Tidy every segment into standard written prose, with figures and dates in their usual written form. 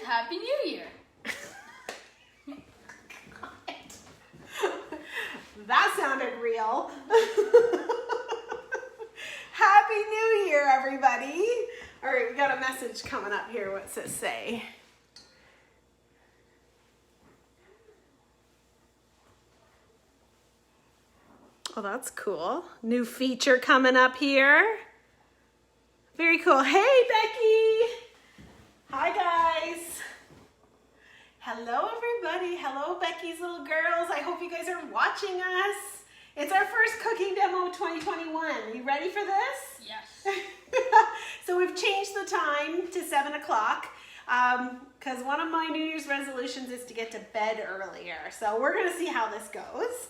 Happy New Year. That sounded real. Happy New Year, everybody. All right, we got a message coming up here. What's it say? Oh, that's cool. New feature coming up here. Very cool. Hey, Becky. Hi, guys. Hello, everybody. Hello, Becky's little girls. I hope you guys are watching us. It's our first cooking demo of 2021. You ready for this? Yes. So we've changed the time to 7 o'clock because one of my New Year's resolutions is to get to bed earlier. So we're going to see how this goes.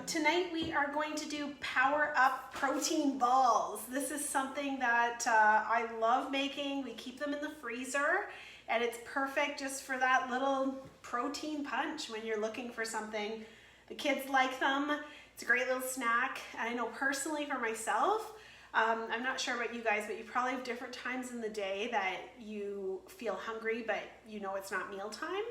Tonight we are going to do PowerUp protein balls. This is something that I love making. We keep them in the freezer and it's perfect just for that little protein punch when you're looking for something. The kids like them. It's a great little snack. And I know personally for myself, I'm not sure about you guys, but you probably have different times in the day that you feel hungry, but you know it's not mealtime.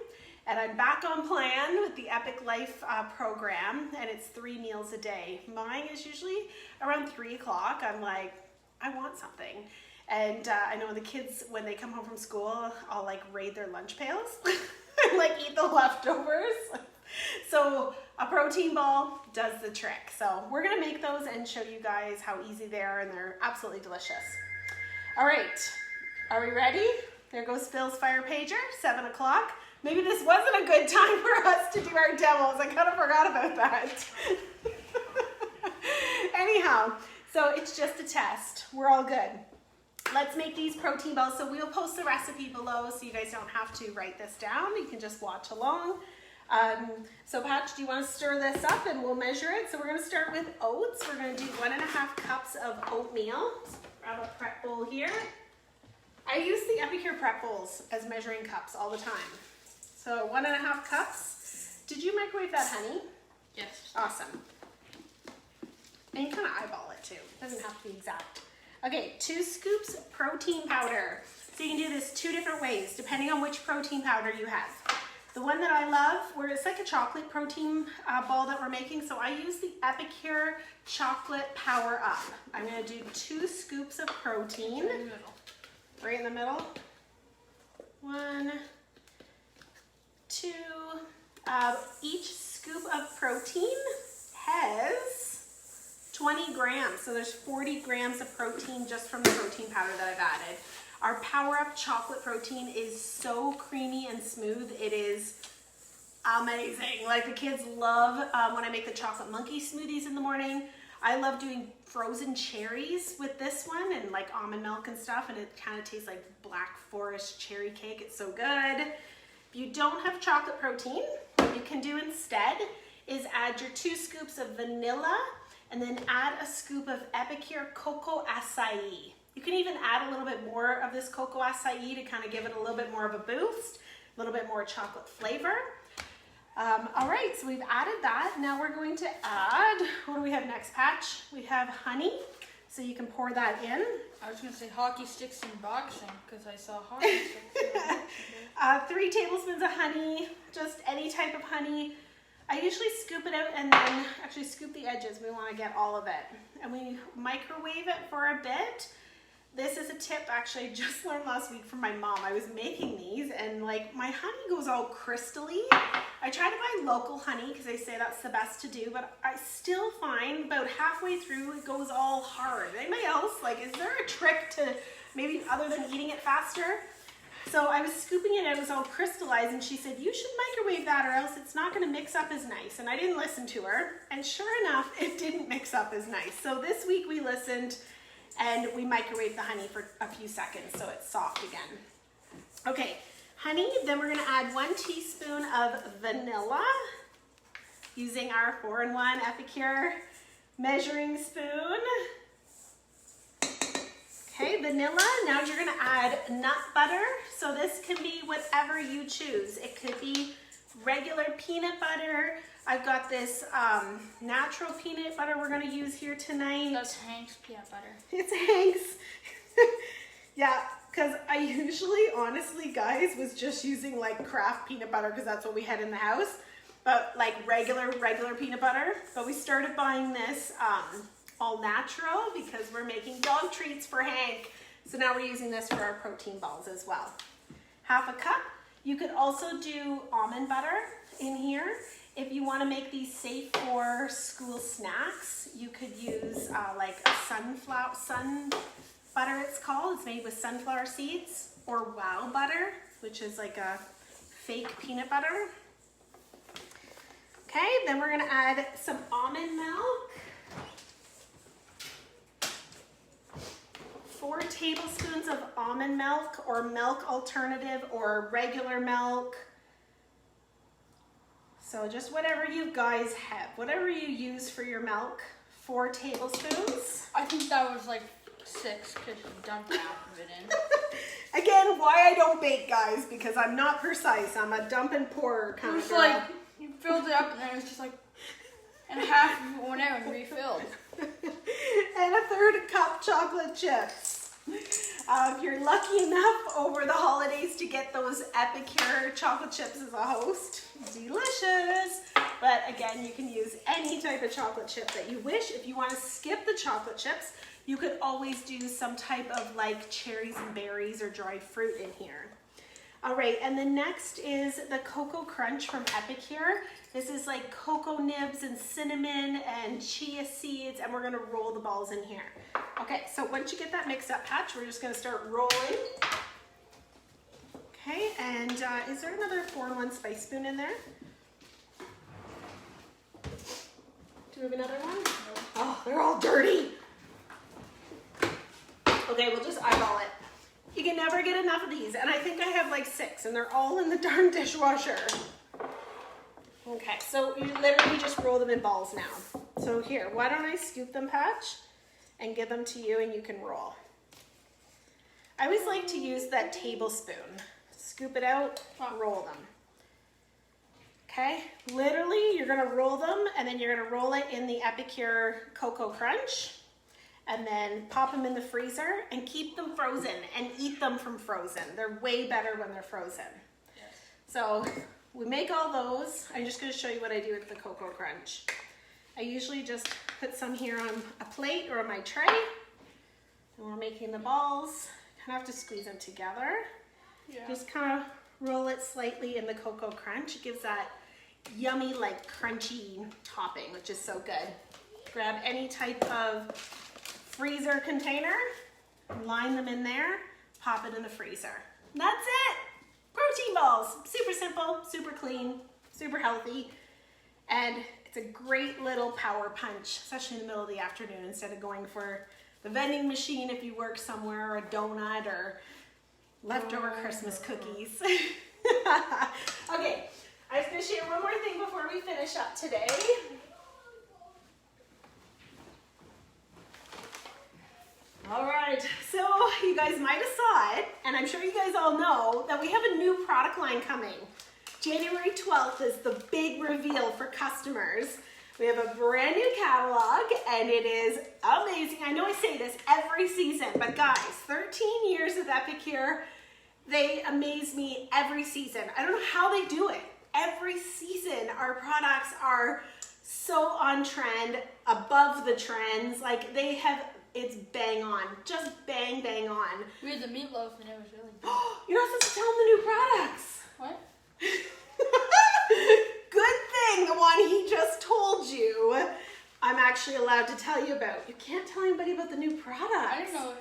And I'm back on plan with the Epic Life program, and it's 3 meals a day. Mine is usually around 3 o'clock. I'm like, I want something. And I know the kids, when they come home from school, I'll like raid their lunch pails and like eat the leftovers. So a protein ball does the trick. So we're gonna make those and show you guys how easy they are, and they're absolutely delicious. All right, are we ready? There goes Phil's fire pager, 7 o'clock. Maybe this wasn't a good time for us to do our demos. I kind of forgot about that. Anyhow, so it's just a test. We're all good. Let's make these protein balls. So we'll post the recipe below so you guys don't have to write this down. You can just watch along. So Patch, do you want to stir this up and we'll measure it? So we're going to start with oats. We're going to do 1.5 cups of oatmeal. Grab a prep bowl here. I use the Epicure prep bowls as measuring cups all the time. So 1.5 cups. Did you microwave that, honey? Yes. Awesome. And you kind of eyeball it too. It doesn't have to be exact. Okay, 2 scoops protein powder. So you can do this 2 different ways, depending on which protein powder you have. The one that I love, where it's like a chocolate protein ball that we're making, so I use the Epicure Chocolate PowerUp. I'm gonna do 2 scoops of protein. Right in the middle. Right in the middle. 1, 2. Each scoop of protein has 20 grams. So there's 40 grams of protein just from the protein powder that I've added. Our PowerUp chocolate protein is so creamy and smooth. It is amazing. Like the kids love when I make the chocolate monkey smoothies in the morning. I love doing frozen cherries with this one and like almond milk and stuff, and it kind of tastes like Black Forest cherry cake. It's so good. If you don't have chocolate protein, what you can do instead is add your 2 scoops of vanilla and then add a scoop of Epicure Cocoa Acai. You can even add a little bit more of this Cocoa Acai to kind of give it a little bit more of a boost, a little bit more chocolate flavor. All right, so we've added that. Now we're going to add, what do we have next, Patch? We have honey, so you can pour that in. I was going to say hockey sticks in boxing because I saw hockey sticks. 3 tablespoons of honey, just any type of honey. I usually scoop it out and then actually scoop the edges. We want to get all of it. And we microwave it for a bit. This is a tip actually I just learned last week from my mom. I was making these and like my honey goes all crystally. I try to buy local honey because they say that's the best to do, but I still find about halfway through it goes all hard. Anybody else, like, is there a trick to maybe other than eating it faster? So I was scooping it, it was all crystallized, and she said, you should microwave that or else it's not gonna mix up as nice. And I didn't listen to her, and sure enough, it didn't mix up as nice. So this week we listened and we microwaved the honey for a few seconds so it's soft again. Okay, honey, then we're gonna add 1 teaspoon of vanilla using our 4-in-1 Epicure measuring spoon. Okay, vanilla. Now you're gonna add nut butter. So this can be whatever you choose. It could be regular peanut butter. I've got this natural peanut butter we're gonna use here tonight. That's Hank's peanut butter. It's Hank's. Yeah, because I usually, honestly, guys, was just using like Kraft peanut butter because that's what we had in the house, but like regular peanut butter. But we started buying this all natural because we're making dog treats for Hank. So now we're using this for our protein balls as well. Half a cup. You could also do almond butter in here. If you want to make these safe for school snacks, you could use like a SunButter it's called. It's made with sunflower seeds, or WowButter, which is like a fake peanut butter. Okay, then we're going to add some almond milk. 4 tablespoons of almond milk or milk alternative or regular milk. So just whatever you guys have, whatever you use for your milk, 4 tablespoons. I think that was like 6 because you dumped half of it in. Again, why I don't bake, guys, because I'm not precise. I'm a dump and pour kind of girl. Like, you filled it up and then it was just like, and half of it went out and refilled. And a 1/3 cup chocolate chips. If you're lucky enough over the holidays to get those Epicure chocolate chips as a host, delicious. But again, you can use any type of chocolate chip that you wish. If you want to skip the chocolate chips, you could always do some type of like cherries and berries or dried fruit in here. All right, and the next is the Cocoa Crunch from Epicure. This is like cocoa nibs and cinnamon and chia seeds, and we're gonna roll the balls in here. Okay, so once you get that mixed up, Patch, we're just gonna start rolling. Okay, and is there another 4-in-1 spice spoon in there? Do we have another one? No. Oh, they're all dirty. Okay, we'll just eyeball it. You can never get enough of these, and I think I have like 6, and they're all in the darn dishwasher. Okay, so you literally just roll them in balls now. So here, why don't I scoop them, Patch, and give them to you, and you can roll. I always like to use that tablespoon. Scoop it out, roll them. Okay, literally you're gonna roll them, and then you're gonna roll it in the Epicure Cocoa Crunch, and then pop them in the freezer and keep them frozen and eat them from frozen. They're way better when they're frozen. Yes. So we make all those. I'm just gonna show you what I do with the Cocoa Crunch. I usually just put some here on a plate or on my tray. And we're making the balls. Kind of have to squeeze them together. Yeah. Just kind of roll it slightly in the Cocoa Crunch. It gives that yummy, like crunchy topping, which is so good. Grab any type of freezer container, line them in there, pop it in the freezer. And that's it. Protein balls. Super simple, super clean, super healthy, and it's a great little power punch, especially in the middle of the afternoon, instead of going for the vending machine if you work somewhere, or a donut, or leftover Christmas cookies. Okay, I was gonna share one more thing before we finish up today. All right, so you guys might have saw it, and I'm sure you guys all know that we have a new product line coming. January 12th is the big reveal for customers. We have a brand new catalog, and it is amazing. I know I say this every season, but guys, 13 years with Epicure, they amaze me every season. I don't know how they do it. Every season, our products are so on trend, above the trends. Like they have, it's bang on, just bang, bang on. We had the meatloaf and it was really good. You're not supposed to tell them the new products. What? Good thing the one he just told you, I'm actually allowed to tell you about. You can't tell anybody about the new products. I didn't know.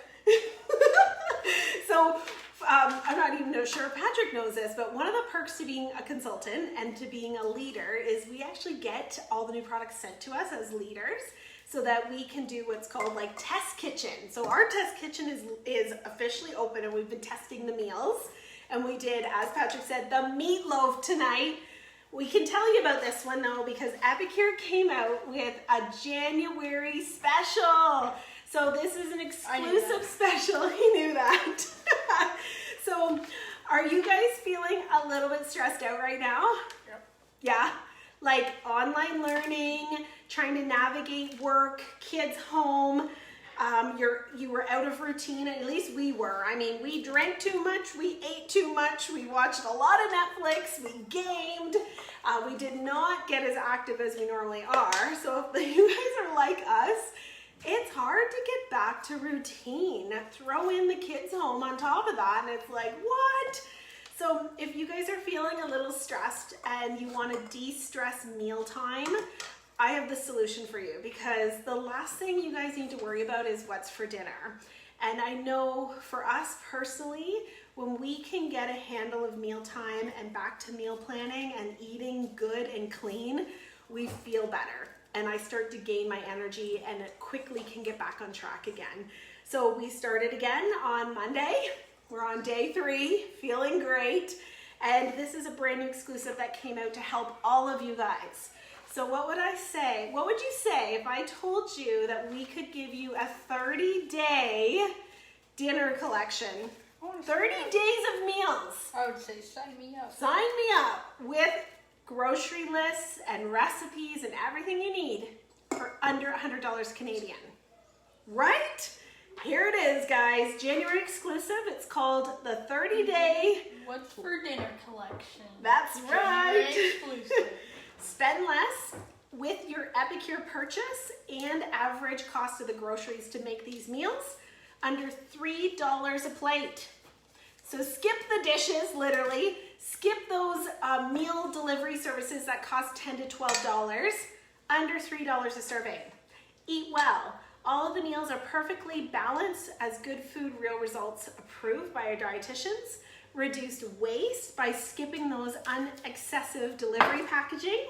So, I'm not even sure if Patrick knows this, but one of the perks to being a consultant and to being a leader is we actually get all the new products sent to us as leaders so that we can do what's called like test kitchen. So our test kitchen is officially open, and we've been testing the meals. And we did, as Patrick said, the meatloaf tonight. We can tell you about this one though, because Epicure came out with a January special. So this is an exclusive special. He knew that. So are you guys feeling a little bit stressed out right now? Yep. Yeah? Like online learning, trying to navigate work, kids home, you were out of routine, at least we were. I mean, we drank too much, we ate too much, we watched a lot of Netflix, we gamed, we did not get as active as we normally are. So if you guys are like us, it's hard to get back to routine. Throw in the kids home on top of that, and it's like, what? So if you guys are feeling a little stressed and you want to de-stress mealtime, I have the solution for you, because the last thing you guys need to worry about is what's for dinner. And I know for us personally, when we can get a handle of mealtime and back to meal planning and eating good and clean, we feel better. And I start to gain my energy and it quickly can get back on track again. So we started again on Monday. We're on day 3, feeling great. And this is a brand new exclusive that came out to help all of you guys. So what would I say? What would you say if I told you that we could give you a 30-day dinner collection? 30 days of meals. I would say sign me up. Sign me up with grocery lists and recipes and everything you need for under $100 Canadian. Right? Here it is, guys. January exclusive. It's called the 30-day. What's for dinner collection. That's right. January exclusive. Spend less with your Epicure purchase and average cost of the groceries to make these meals under $3 a plate. So skip the dishes, literally. Skip those meal delivery services that cost $10 to $12, under $3 a serving. Eat well. All of the meals are perfectly balanced as good food, real results approved by our dietitians. Reduced waste by skipping those unexcessive delivery packaging.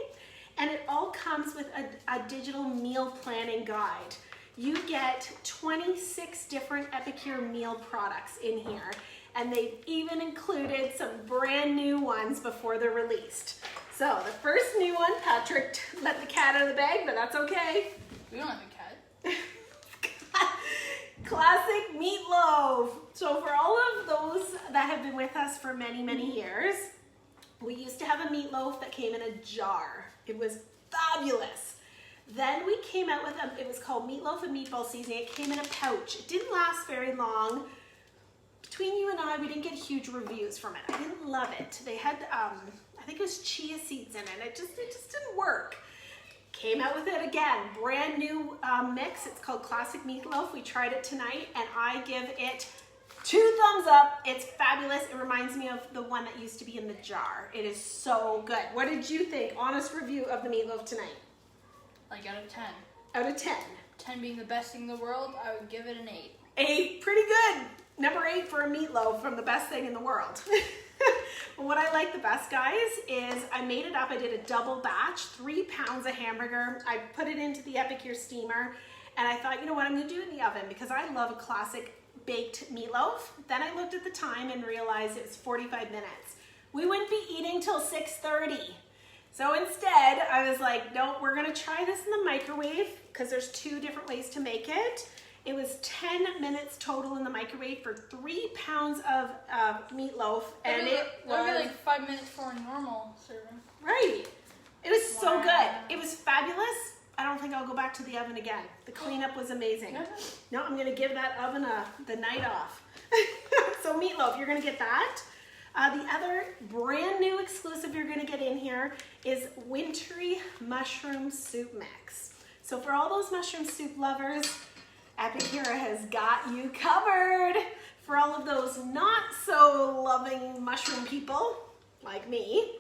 And it all comes with a digital meal planning guide. You get 26 different Epicure meal products in here. And they've even included some brand new ones before they're released. So the first new one, Patrick let the cat out of the bag, but that's okay. We don't have a cat. Classic Meatloaf. So for all of those that have been with us for many, many years, we used to have a meatloaf that came in a jar. It was fabulous. Then we came out with it was called Meatloaf and Meatball Seasoning. It came in a pouch. It didn't last very long. Between you and I, we didn't get huge reviews from it. I didn't love it. They had, I think it was chia seeds in it. It just didn't work. Came out with it again, brand new mix. It's called Classic Meatloaf. We tried it tonight and I give it 2 thumbs up. It's fabulous. It reminds me of the one that used to be in the jar. It is so good. What did you think? Honest review of the meatloaf tonight. Like out of 10. Out of 10. 10 being the best thing in the world, I would give it an 8. 8, pretty good. Number 8 for a meatloaf from the best thing in the world. Well, what I like the best, guys, is I made it up. I did a double batch, 3 pounds of hamburger. I put it into the Epicure steamer, and I thought, you know what, I'm gonna do it in the oven because I love a classic baked meatloaf. Then I looked at the time and realized it was 45 minutes. We wouldn't be eating till 6:30. So instead, I was like, no, we're gonna try this in the microwave because there's 2 different ways to make it. It was 10 minutes total in the microwave for 3 pounds of meatloaf, and it was like 5 minutes for a normal serving. right. It was so good. It was fabulous. I don't think I'll go back to the oven again. The cleanup was amazing. No, I'm gonna give that oven the night off. So meatloaf, you're gonna get that. The other brand new exclusive you're gonna get in here is Wintry Mushroom Soup Mix. So for all those mushroom soup lovers, Epicure has got you covered. For all of those not so loving mushroom people, like me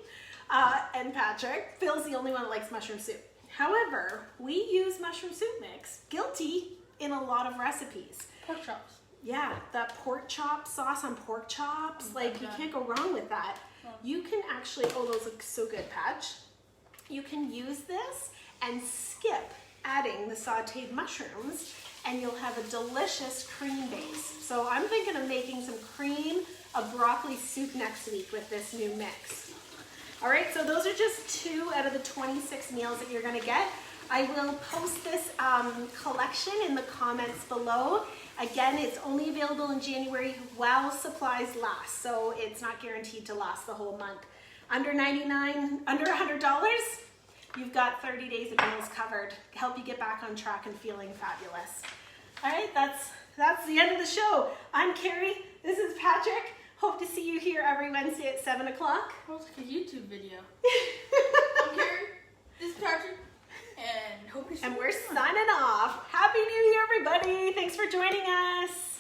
and Patrick, Phil's the only one that likes mushroom soup. However, we use mushroom soup mix, guilty, in a lot of recipes. Pork chops. Yeah, that pork chop sauce on pork chops, like you can't go wrong with that. You can actually, oh, those look so good, Patch. You can use this and skip adding the sauteed mushrooms, and you'll have a delicious cream base. So I'm thinking of making some cream of broccoli soup next week with this new mix. All right, so those are just 2 out of the 26 meals that you're gonna get. I will post this collection in the comments below. Again, it's only available in January while supplies last, so it's not guaranteed to last the whole month. Under $100, you've got 30 days of meals covered. Help you get back on track and feeling fabulous. All right, that's the end of the show. I'm Carrie. This is Patrick. Hope to see you here every Wednesday at 7 o'clock. Well, it's like a YouTube video. I'm Carrie. This is Patrick. And hope you see you. And we're signing off. Happy New Year, everybody. Thanks for joining us.